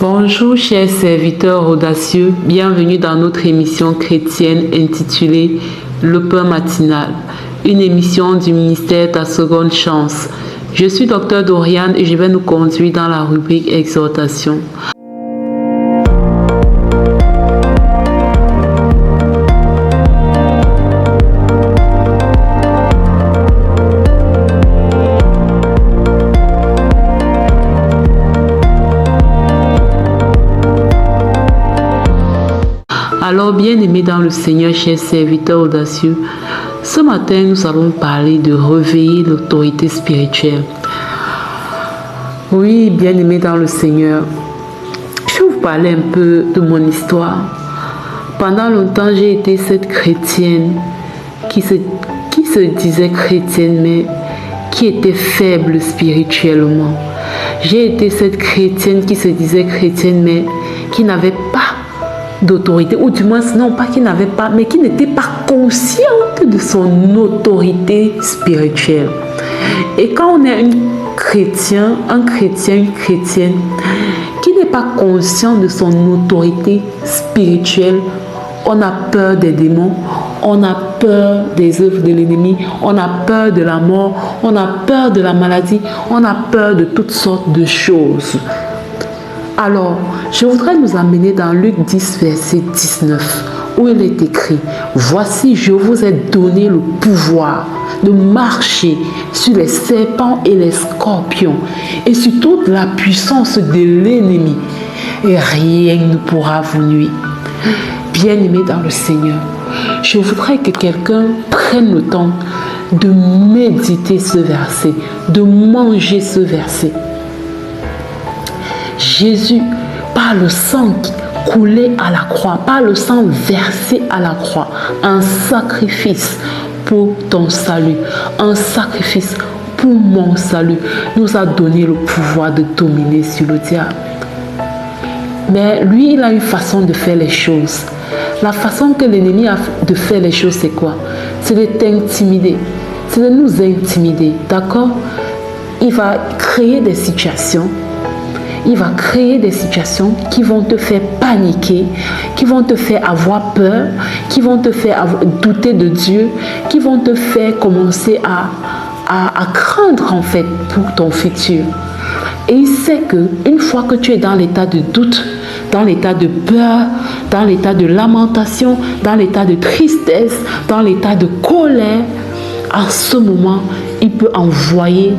Bonjour chers serviteurs audacieux, bienvenue dans notre émission chrétienne intitulée Le Pain matinal, une émission du ministère Ta Seconde Chance. Je suis Dr Doriane et je vais nous conduire dans la rubrique Exhortation. Alors, bien-aimés dans le Seigneur, chers serviteurs audacieux, ce matin, nous allons parler de réveiller l'autorité spirituelle. Oui, bien-aimés dans le Seigneur, je vais vous parler un peu de mon histoire. Pendant longtemps, j'ai été cette chrétienne qui se disait chrétienne, mais qui était faible spirituellement. J'ai été cette chrétienne qui se disait chrétienne, mais qui n'avait pas d'autorité, ou du moins, non pas qui n'avait pas, mais qui n'était pas consciente de son autorité spirituelle. Et quand on est un chrétien, une chrétienne, qui n'est pas conscient de son autorité spirituelle, on a peur des démons, on a peur des œuvres de l'ennemi, on a peur de la mort, on a peur de la maladie, on a peur de toutes sortes de choses. Alors, je voudrais nous amener dans Luc 10, verset 19, où il est écrit « Voici, je vous ai donné le pouvoir de marcher sur les serpents et les scorpions et sur toute la puissance de l'ennemi, et rien ne pourra vous nuire. » Bien-aimés dans le Seigneur, je voudrais que quelqu'un prenne le temps de méditer ce verset, de manger ce verset. Jésus, par le sang coulé à la croix, par le sang versé à la croix, un sacrifice pour ton salut, un sacrifice pour mon salut, nous a donné le pouvoir de dominer sur le diable. Mais lui, il a une façon de faire les choses. La façon que l'ennemi a de faire les choses, c'est quoi? C'est de t'intimider, c'est de nous intimider, d'accord? Il va créer des situations. Il va créer des situations qui vont te faire paniquer, qui vont te faire avoir peur, qui vont te faire douter de Dieu, qui vont te faire commencer à craindre en fait pour ton futur. Et il sait qu'une fois que tu es dans l'état de doute, dans l'état de peur, dans l'état de lamentation, dans l'état de tristesse, dans l'état de colère, en ce moment, il peut envoyer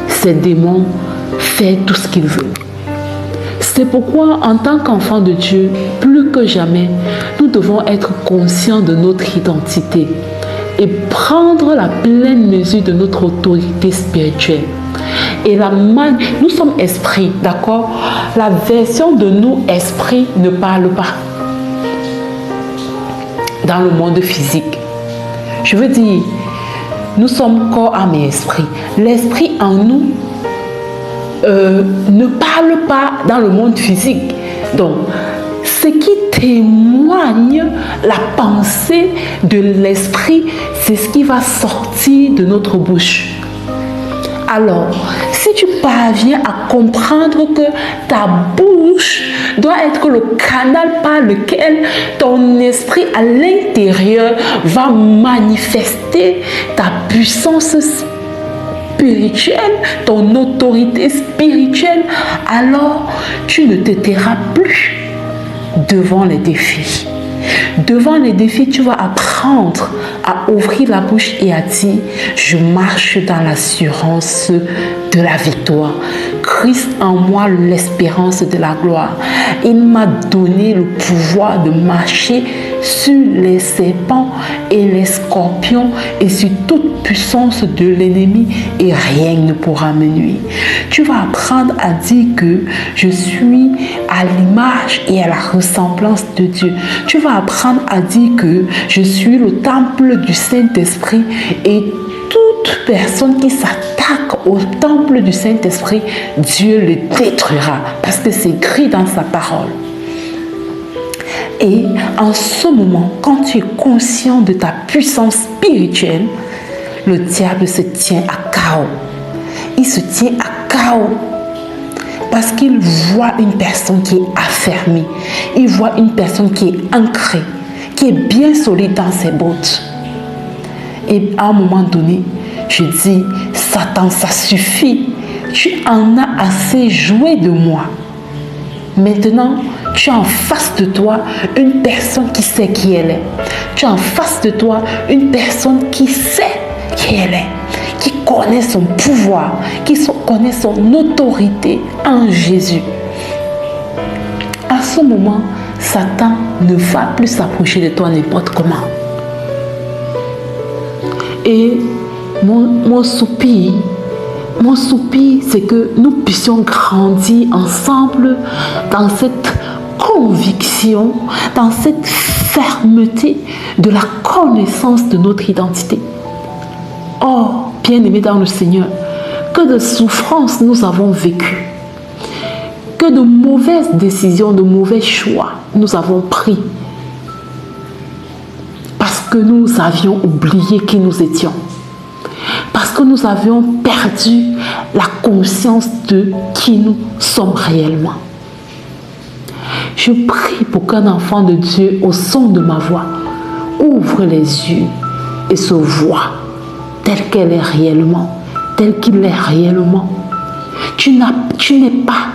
ses démons faire tout ce qu'il veut. C'est pourquoi, en tant qu'enfants de Dieu, plus que jamais, nous devons être conscients de notre identité et prendre la pleine mesure de notre autorité spirituelle. Et nous sommes esprits, d'accord? La version de nous, esprit, ne parle pas dans le monde physique. Je veux dire, nous sommes corps, âme et esprit. L'esprit en nous ne parle pas dans le monde physique. Donc, ce qui témoigne la pensée de l'esprit, c'est ce qui va sortir de notre bouche. Alors, si tu parviens à comprendre que ta bouche doit être le canal par lequel ton esprit à l'intérieur va manifester ta puissance spirituelle, ton autorité spirituelle, alors tu ne te tairas plus devant les défis. Devant les défis, tu vas apprendre à ouvrir la bouche et à dire « Je marche dans l'assurance de la victoire. Christ en moi, l'espérance de la gloire. Il m'a donné le pouvoir de marcher sur les serpents et les scorpions et sur toute puissance de l'ennemi et rien ne pourra me nuire. » Tu vas apprendre à dire que je suis à l'image et à la ressemblance de Dieu. Tu vas apprendre à dire que je suis le temple du Saint-Esprit et toute personne qui s'attaque au temple du Saint-Esprit, Dieu le détruira parce que c'est écrit dans sa parole. Et en ce moment, quand tu es conscient de ta puissance spirituelle, le diable se tient à chaos. Il se tient à chaos. Parce qu'il voit une personne qui est affermie. Il voit une personne qui est ancrée, qui est bien solide dans ses bottes. Et à un moment donné, je dis, Satan, ça suffit. Tu en as assez joué de moi. Maintenant, tu as en face de toi une personne qui sait qui elle est. Tu as en face de toi une personne qui sait qui elle est, qui connaît son pouvoir, qui connaît son autorité en Jésus. À ce moment, Satan ne va plus s'approcher de toi n'importe comment. Et mon soupir, c'est que nous puissions grandir ensemble dans cette conviction, dans cette fermeté de la connaissance de notre identité. Oh, bien-aimés dans le Seigneur, que de souffrances nous avons vécues, que de mauvaises décisions, de mauvais choix nous avons pris, parce que nous avions oublié qui nous étions. Parce que nous avions perdu la conscience de qui nous sommes réellement. Je prie pour qu'un enfant de Dieu, au son de ma voix, ouvre les yeux et se voit telle qu'elle est réellement, tel qu'il est réellement. Tu n'es pas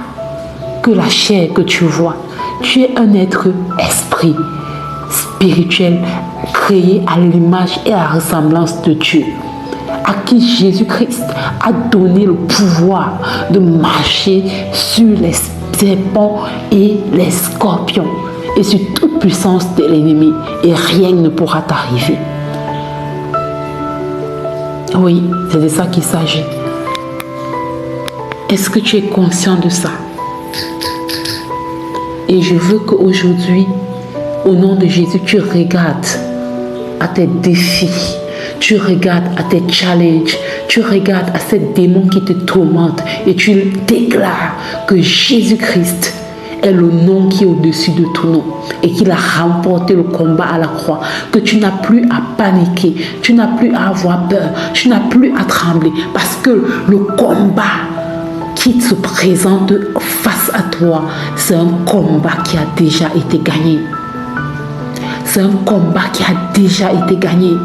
que la chair que tu vois. Tu es un être esprit spirituel créé à l'image et à la ressemblance de Dieu, à qui Jésus-Christ a donné le pouvoir de marcher sur les serpents et les scorpions et sur toute puissance de l'ennemi, et rien ne pourra t'arriver. Oui, c'est de ça qu'il s'agit. Est-ce que tu es conscient de ça? Et je veux qu'aujourd'hui, au nom de Jésus, tu regardes à tes défis, tu regardes à tes challenges, tu regardes à ces démons qui te tourmentent et tu déclares que Jésus-Christ est le nom qui est au-dessus de tout nom et qu'il a remporté le combat à la croix, que tu n'as plus à paniquer, tu n'as plus à avoir peur, tu n'as plus à trembler, parce que le combat qui se présente face à toi, c'est un combat qui a déjà été gagné. C'est un combat qui a déjà été gagné.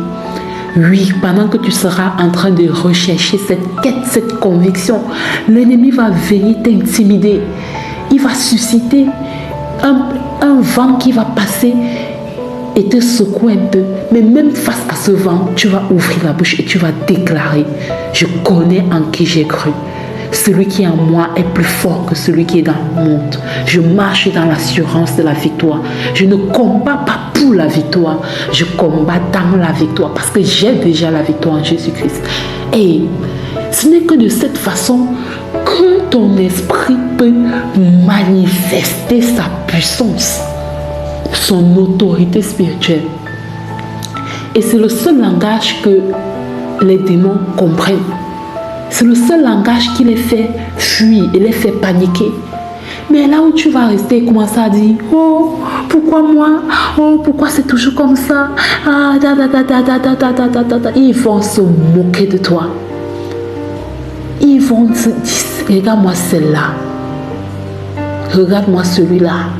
Oui, pendant que tu seras en train de rechercher cette quête, cette conviction, l'ennemi va venir t'intimider. Il va susciter un vent qui va passer et te secouer un peu. Mais même face à ce vent, tu vas ouvrir la bouche et tu vas déclarer: je connais en qui j'ai cru. Celui qui est en moi est plus fort que celui qui est dans le monde. Je marche dans l'assurance de la victoire. Je ne combats pas pour la victoire. Je combats dans la victoire parce que j'ai déjà la victoire en Jésus-Christ. Et ce n'est que de cette façon que ton esprit peut manifester sa puissance, son autorité spirituelle. Et c'est le seul langage que les démons comprennent. C'est le seul langage qui les fait fuir et les fait paniquer. Mais là où tu vas rester et commencer à dire: oh, pourquoi moi? Oh, pourquoi c'est toujours comme ça? Ah, ils vont se moquer de toi. Ils vont se dire: regarde-moi celle-là. Regarde-moi celui-là.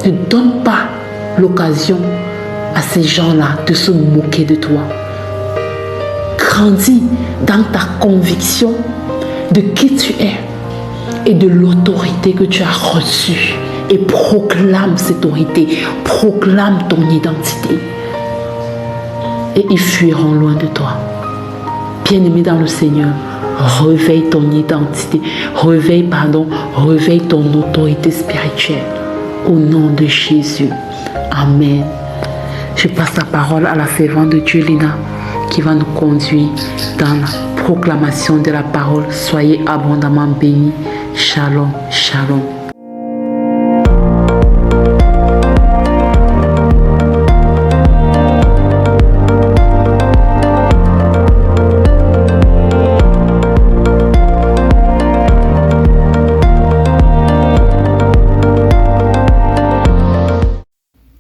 Ne donne pas l'occasion à ces gens-là de se moquer de toi. Grandis dans ta conviction de qui tu es et de l'autorité que tu as reçue, et proclame cette autorité, proclame ton identité, et ils fuiront loin de toi. Bien-aimé dans le Seigneur, réveille ton identité, réveille ton autorité spirituelle au nom de Jésus. Amen. Je passe la parole à la servante de Dieu, Lina, qui va nous conduire dans la proclamation de la parole. Soyez abondamment bénis. Shalom, shalom.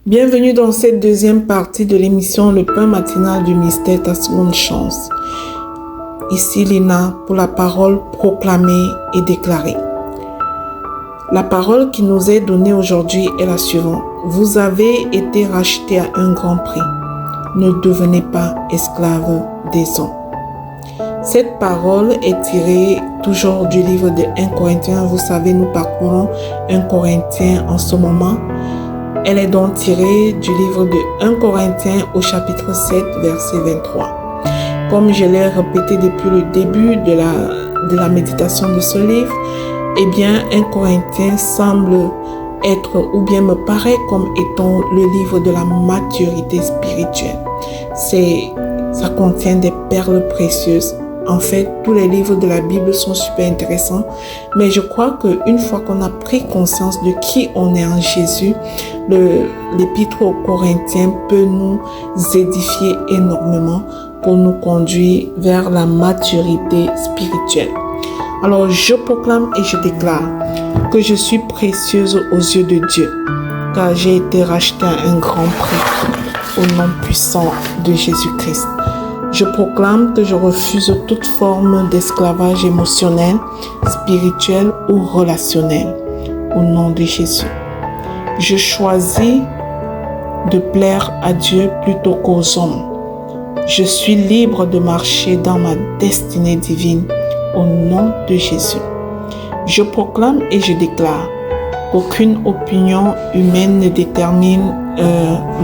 Bienvenue dans cette deuxième partie de l'émission Le Pain matinal du mystère, ta seconde chance. ici Lina pour la parole proclamée et déclarée. La parole qui nous est donnée aujourd'hui est la suivante. Vous avez été rachetés à un grand prix. Ne devenez pas esclaves des hommes. Cette parole est tirée toujours du livre de 1 Corinthiens. Vous savez, nous parcourons 1 Corinthiens en ce moment. Elle est donc tirée du livre de 1 Corinthiens au chapitre 7, verset 23. Comme je l'ai répété depuis le début de la méditation de ce livre, eh bien, 1 Corinthiens semble être ou bien me paraît comme étant le livre de la maturité spirituelle. Ça contient des perles précieuses. En fait, tous les livres de la Bible sont super intéressants, mais je crois qu'une fois qu'on a pris conscience de qui on est en Jésus, l'épître aux Corinthiens peut nous édifier énormément pour nous conduire vers la maturité spirituelle. Alors, je proclame et je déclare que je suis précieuse aux yeux de Dieu, car j'ai été rachetée à un grand prix au nom puissant de Jésus-Christ. Je proclame que je refuse toute forme d'esclavage émotionnel, spirituel ou relationnel au nom de Jésus. Je choisis de plaire à Dieu plutôt qu'aux hommes. Je suis libre de marcher dans ma destinée divine au nom de Jésus. Je proclame et je déclare qu'aucune opinion humaine ne détermine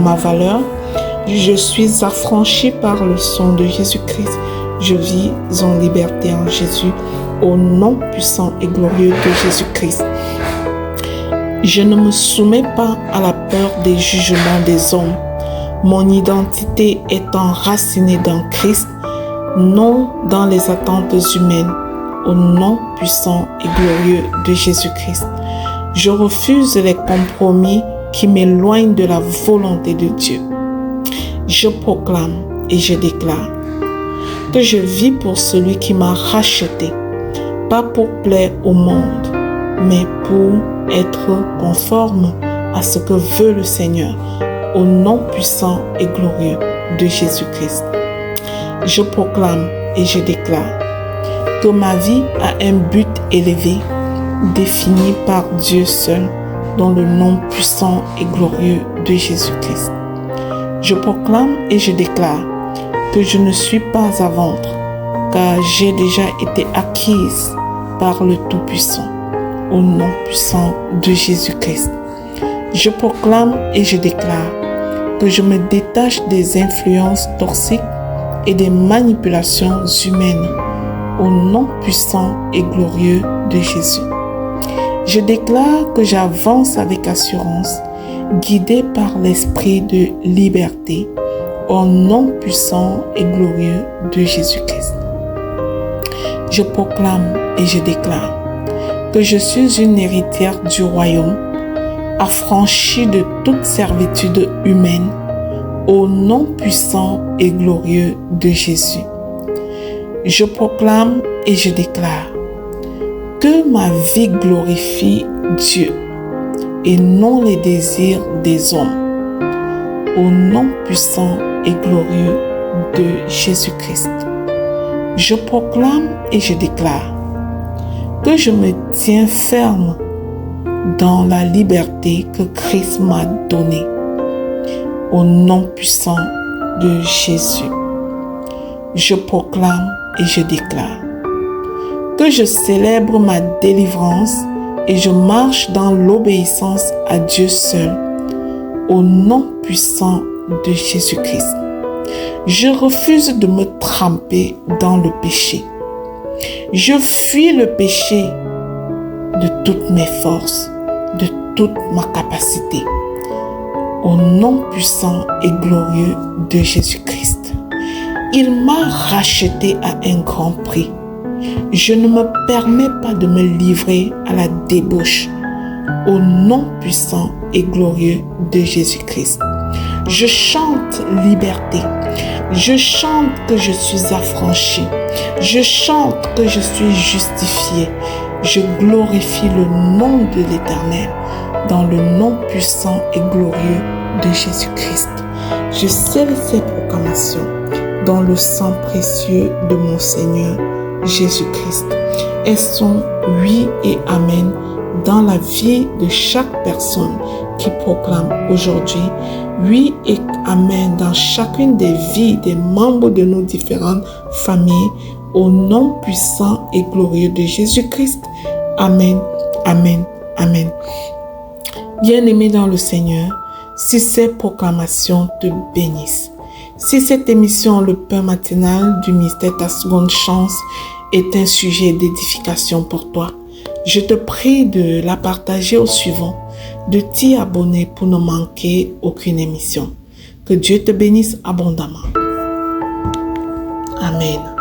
ma valeur. Je suis affranchi par le sang de Jésus-Christ. Je vis en liberté en Jésus au nom puissant et glorieux de Jésus-Christ. Je ne me soumets pas à la peur des jugements des hommes. Mon identité est enracinée dans Christ, non dans les attentes humaines, au nom puissant et glorieux de Jésus-Christ. Je refuse les compromis qui m'éloignent de la volonté de Dieu. Je proclame et je déclare que je vis pour celui qui m'a racheté, pas pour plaire au monde, mais pour être conforme à ce que veut le Seigneur, au nom puissant et glorieux de Jésus-Christ. Je proclame et je déclare que ma vie a un but élevé, défini par Dieu seul, dans le nom puissant et glorieux de Jésus-Christ. Je proclame et je déclare que je ne suis pas à vendre, car j'ai déjà été acquise par le Tout-Puissant, au nom puissant de Jésus-Christ. Je proclame et je déclare que je me détache des influences toxiques et des manipulations humaines, au nom puissant et glorieux de Jésus. Je déclare que j'avance avec assurance, guidé par l'esprit de liberté, au nom puissant et glorieux de Jésus-Christ. Je proclame et je déclare que je suis une héritière du royaume, affranchie de toute servitude humaine, au nom puissant et glorieux de Jésus. Je proclame et je déclare que ma vie glorifie Dieu et non les désirs des hommes, au nom puissant et glorieux de Jésus-Christ. Je proclame et je déclare que je me tiens ferme dans la liberté que Christ m'a donnée, au nom puissant de Jésus. Je proclame et je déclare que je célèbre ma délivrance et je marche dans l'obéissance à Dieu seul, au nom puissant de Jésus-Christ. Je refuse de me tremper dans le péché. Je fuis le péché de toutes mes forces, de toute ma capacité, au nom puissant et glorieux de Jésus-Christ. Il m'a racheté à un grand prix. Je ne me permets pas de me livrer à la débauche, au nom puissant et glorieux de Jésus-Christ. Je chante liberté. Je chante que je suis affranchi. Je chante que je suis justifié. Je glorifie le nom de l'Éternel dans le nom puissant et glorieux de Jésus-Christ. Je scelle ces proclamations dans le sang précieux de mon Seigneur Jésus-Christ. Elles sont oui et amen dans la vie de chaque personne qui proclame aujourd'hui. Oui et amen dans chacune des vies des membres de nos différentes familles, au nom puissant et glorieux de Jésus-Christ. Amen, amen, amen. Bien-aimé dans le Seigneur, si ces proclamations te bénissent, si cette émission Le Pain matinal du ministère Ta Seconde Chance est un sujet d'édification pour toi, je te prie de la partager aux suivants, de t'y abonner pour ne manquer aucune émission. Que Dieu te bénisse abondamment. Amen.